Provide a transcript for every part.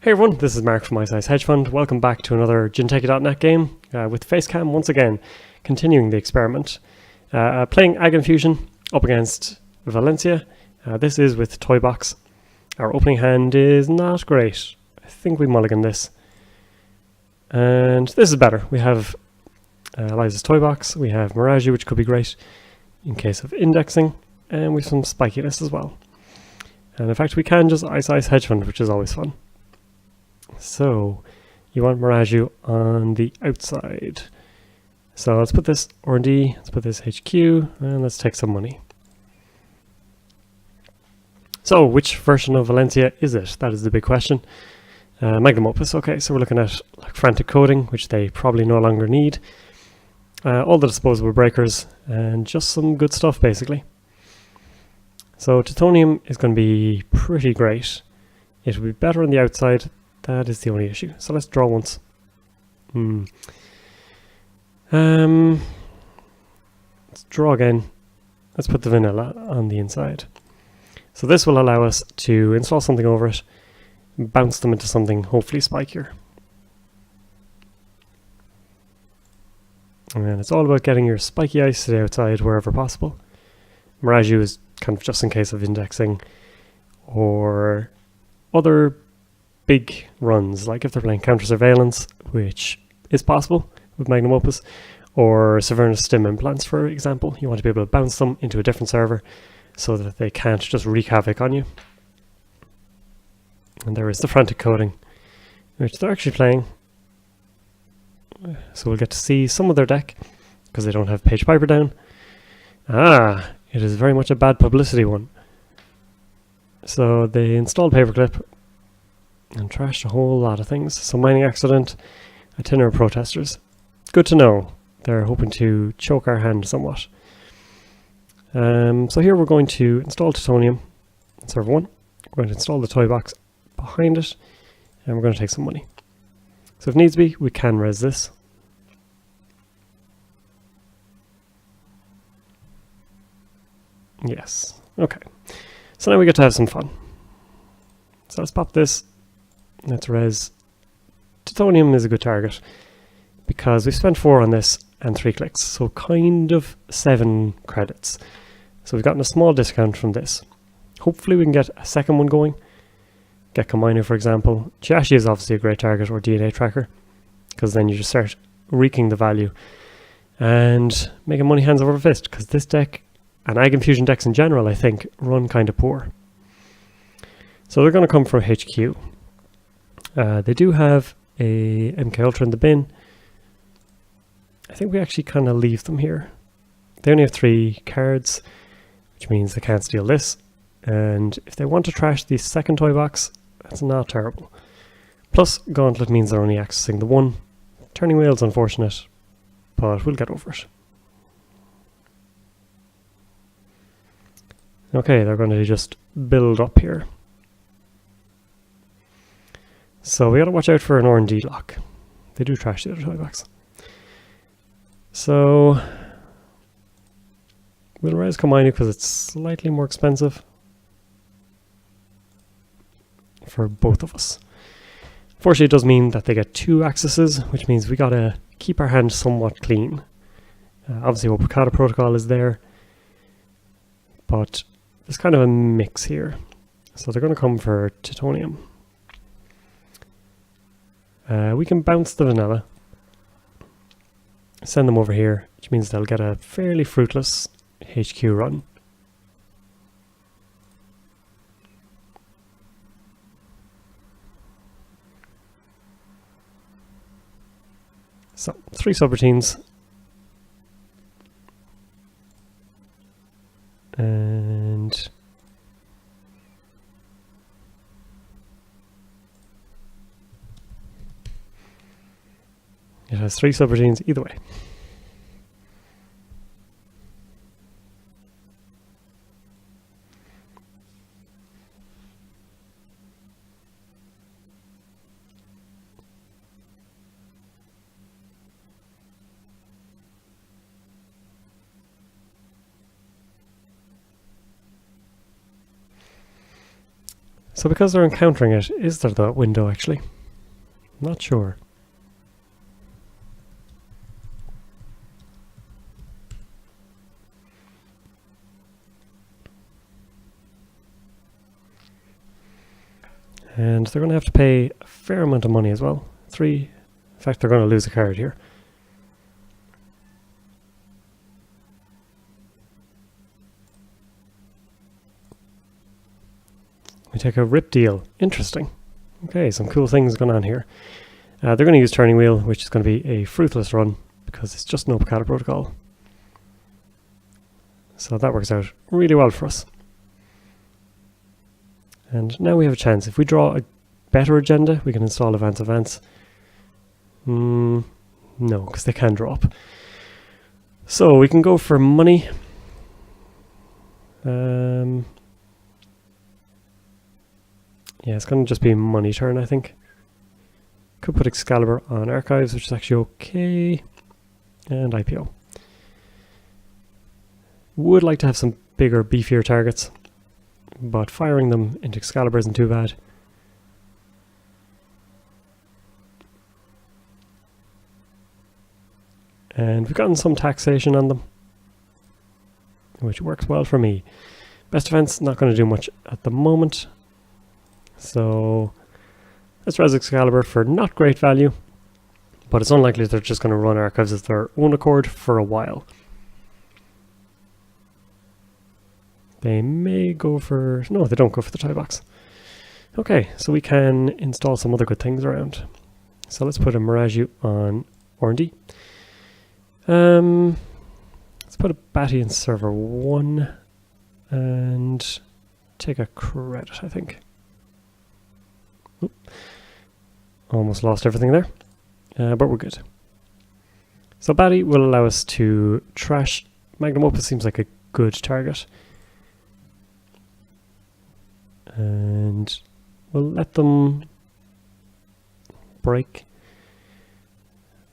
Hey everyone, this is Mark from My Size Hedge Fund. Welcome back to another Ginteki.net game with Facecam once again, continuing the experiment. Playing AgInfusion up against Valencia. This is with Toybox. Our opening hand is not great. I think we mulligan this. And this is better. We have Eliza's Toybox, we have Mirage, which could be great in case of indexing, and we have some spikiness as well. And in fact we can just ice Hedge Fund, which is always fun. So you want Mirage on the outside. So let's put this R&D, let's put this HQ, and let's take some money. So which version of Valencia is it? That is the big question. Magnum Opus, okay, so we're looking at like Frantic coding, which they probably no longer need. All the disposable breakers, and just some good stuff basically. So Titanium is going to be pretty great. It will be better on the outside. That is the only issue. So let's draw once. Let's draw again. Let's put the vanilla on the inside. So this will allow us to install something over it, bounce them into something hopefully spikier. And it's all about getting your spiky ice to the outside wherever possible. Mirage is kind of just in case of indexing or other big runs, like if they're playing counter surveillance, which is possible with Magnum Opus, or Severnus stim implants, for example. You want to be able to bounce them into a different server so that they can't just wreak havoc on you. And there is the Frantic coding, which they're actually playing. So we'll get to see some of their deck, because they don't have Page Piper down. Ah, it is very much a bad publicity one. So they installed Paperclip and trashed a whole lot of things. So Mining Accident, Itinerant Protesters. Good to know. They're hoping to choke our hand somewhat. So here we're going to install Titanium in server 1. We're going to install the Toybox behind it, and we're going to take some money. So if needs be, we can res this. Yes. Okay. So now we get to have some fun. So let's pop this. Let's res. Titanium is a good target because we spent 4 on this and 3 clicks, so kind of 7 credits. So we've gotten a small discount from this. Hopefully we can get a second one going. Get Kamino, for example. Chiashi is obviously a great target, or DNA Tracker, because then you just start wreaking the value and making money hands over fist, because this deck and AgInfusion decks in general, I think, run kind of poor. So they're going to come for HQ. They do have a MK Ultra in the bin. I think we actually kind of leave them here. They only have 3 cards, which means they can't steal this. And if they want to trash the second toy box, that's not terrible. Plus, Gauntlet means they're only accessing the 1. Turning Wheel's unfortunate, but we'll get over it. Okay, they're going to just build up here. So we got to watch out for an R&D lock. They do trash the other toy box. So we'll res Kamino because it's slightly more expensive for both of us. Unfortunately, it does mean that they get 2 accesses, which means we got to keep our hand somewhat clean. Obviously, Opacata Protocol is there, but there's kind of a mix here. So they're going to come for Titanium. We can bounce the vanilla, send them over here, which means they'll get a fairly fruitless HQ run. So 3 subroutines, and it has 3 subroutines either way. So because they're encountering it, is there that window actually? Not sure. And they're going to have to pay a fair amount of money as well. In fact, they're going to lose a card here. We take a rip deal. Interesting. Okay, some cool things going on here. They're going to use Turning Wheel, which is going to be a fruitless run because it's just no Picata protocol. So that works out really well for us. And now we have a chance. If we draw a better agenda, we can install Advance. No, because they can drop. So we can go for money. Yeah, it's going to just be money turn, I think. Could put Excalibur on Archives, which is actually okay. And IPO. Would like to have some bigger, beefier targets, but firing them into Excalibur isn't too bad. And we've gotten some taxation on them, which works well for me. Best defense, not going to do much at the moment. So let's res Excalibur for not great value, but it's unlikely they're just going to run Archives as their own accord for a while. They may go for... No, they don't go for the Toybox. Okay, so we can install some other good things around. So let's put a Mirage on R&D. Let's put a Batty in server 1 and take a credit, I think. Oop. Almost lost everything there, but we're good. So Batty will allow us to trash. Magnum Opus seems like a good target. And we'll let them break.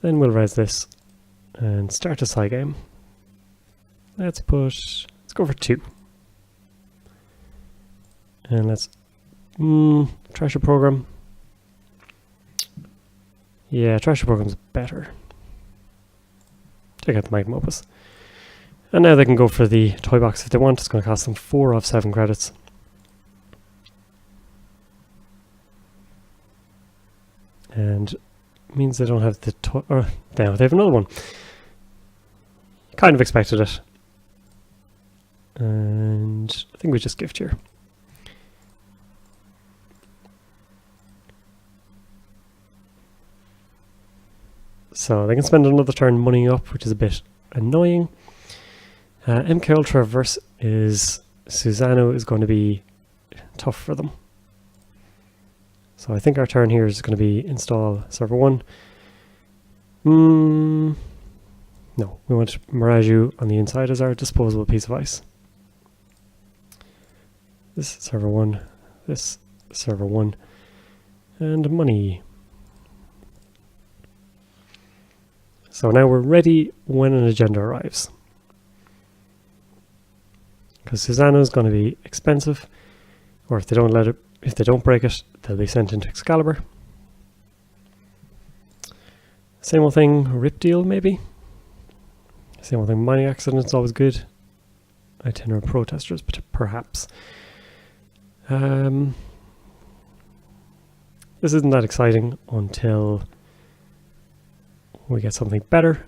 Then we'll res this and start a side game. Let's go for 2. And let's trash a program. Yeah, trash a program's better. Take out the Magnum Opus. And now they can go for the Toybox if they want. It's going to cost them 4 of 7 credits. And means they don't have the now they have another one. Kind of expected it. And I think we just gift here. So they can spend another turn money up, which is a bit annoying. MK Ultra versus Susano is going to be tough for them. So I think our turn here is going to be install server 1. No, we want Mirage on the inside as our disposable piece of ice. This server 1, this server 1, and money. So now we're ready when an agenda arrives. Because Susano is going to be expensive, or if they don't break it, they'll be sent into Excalibur. Same old thing, Rip Deal maybe. Same old thing, Mining Accident's always good. Itinerant Protesters, but perhaps. This isn't that exciting until we get something better,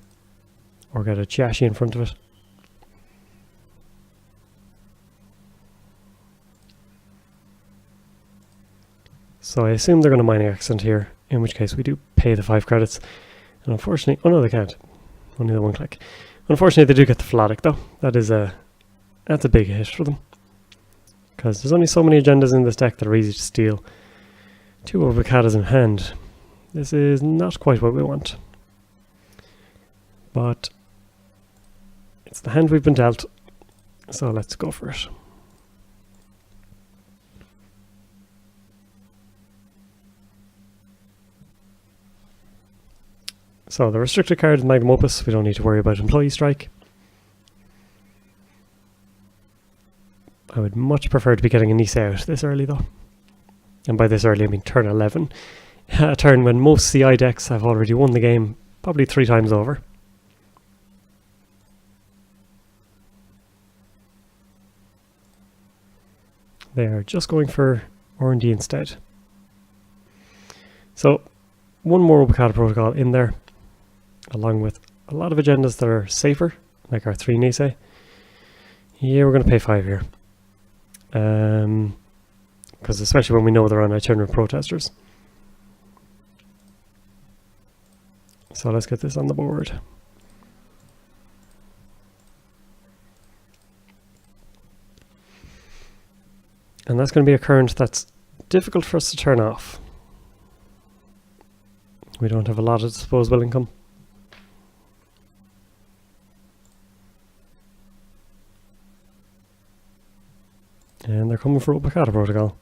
or get a Chiashi in front of it. So I assume they're going to Mining Accident here, in which case we do pay the 5 credits. And unfortunately, oh no they can't, only the 1 click. Unfortunately they do get the Philotic though. That's a big hit for them. Because there's only so many agendas in this deck that are easy to steal. 2 Avocados in hand. This is not quite what we want. But it's the hand we've been dealt, so let's go for it. So the restricted card is Magnum Opus. We don't need to worry about Employee Strike. I would much prefer to be getting a Nisa out this early though. and by this early I mean turn 11, a turn when most CI decks have already won the game, probably 3 times over. They are just going for R&D instead. So one more Obokata protocol in there, along with a lot of agendas that are safer, like our 3 Nisei. Yeah, we're going to pay 5 here. Because especially when we know they're on itinerant protesters. So let's get this on the board. And that's going to be a current that's difficult for us to turn off. We don't have a lot of disposable income. And they're coming for Obokata protocol.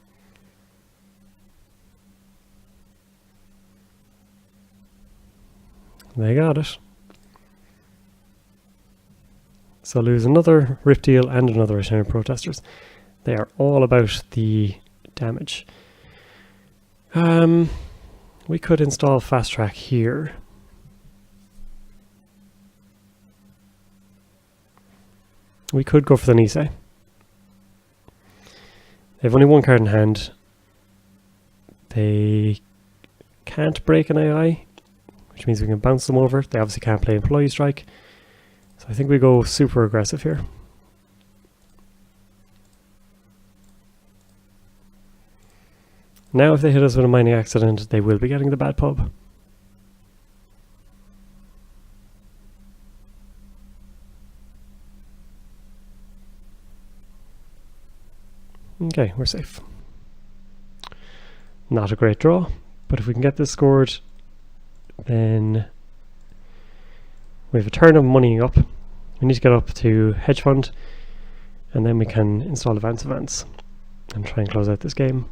They got it. So lose another Rip Deal and another itinerant protesters. They are all about the damage. We could install fast track here. We could go for the Nisei. They have only 1 card in hand. They can't break an AI, which means we can bounce them over. They obviously can't play Employee Strike. So I think we go super aggressive here. Now if they hit us with a mining accident, they will be getting the bad pub. Okay, we're safe. Not a great draw, but if we can get this scored, then we have a turn of moneying up. We need to get up to hedge fund, and then we can install advance events and try and close out this game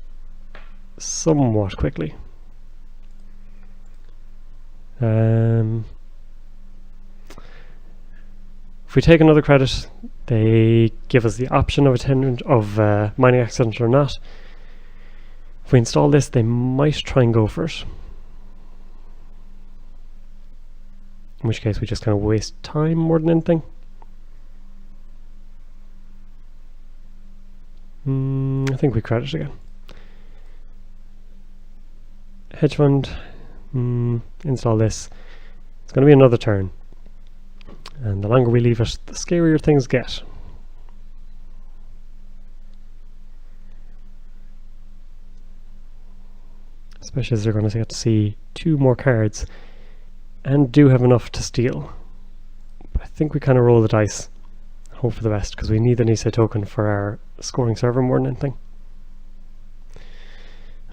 somewhat quickly. If we take another credit, they give us the option of mining accident or not. If we install this, they might try and go for it. In which case we just kind of waste time more than anything. I think we credit again. Hedge fund, install this. It's going to be another turn. And the longer we leave it, the scarier things get. Especially as they're going to get to see 2 more cards and do have enough to steal. But I think we kind of roll the dice and hope for the best, because we need the Nisei token for our scoring server more than anything.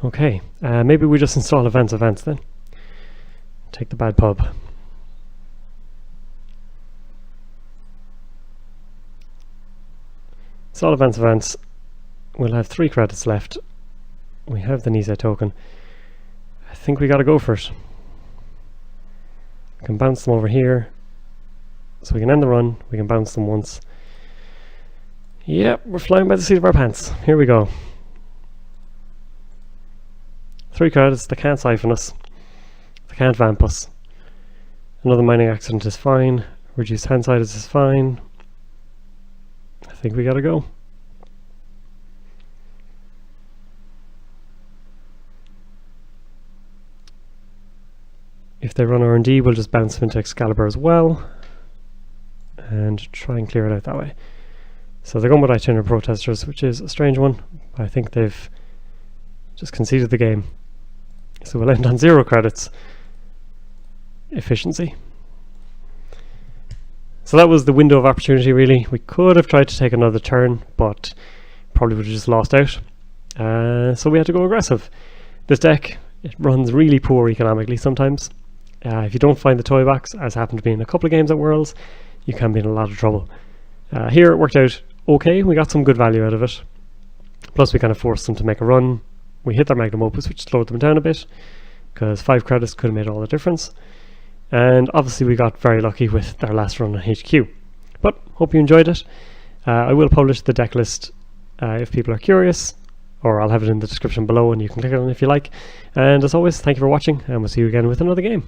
Okay, maybe we just install events then. Take the bad pub. Install events. We'll have 3 credits left. We have the Nisei token. I think we gotta go for it. We can bounce them over here. So we can end the run. We can bounce them once. Yep, we're flying by the seat of our pants. Here we go. 3 credits, they can't siphon us. They can't vamp us. Another mining accident is fine. Reduced hand size is fine. I think we gotta go. If they run R&D, we'll just bounce them into Excalibur as well and try and clear it out that way. So they're going with itinerant protesters, which is a strange one. I think they've just conceded the game. So we'll end on 0 credits. Efficiency. So that was the window of opportunity, really. We could have tried to take another turn, but probably would have just lost out. So we had to go aggressive. This deck, it runs really poor economically sometimes. If you don't find the Toybox, as happened to be in a couple of games at Worlds, you can be in a lot of trouble. Here it worked out okay. We got some good value out of it. Plus we kind of forced them to make a run. We hit their magnum opus, which slowed them down a bit, because 5 credits could have made all the difference. And obviously we got very lucky with their last run on HQ. But hope you enjoyed it. I will publish the deck list if people are curious or I'll have it in the description below and you can click on it if you like. And as always, thank you for watching, and we'll see you again with another game.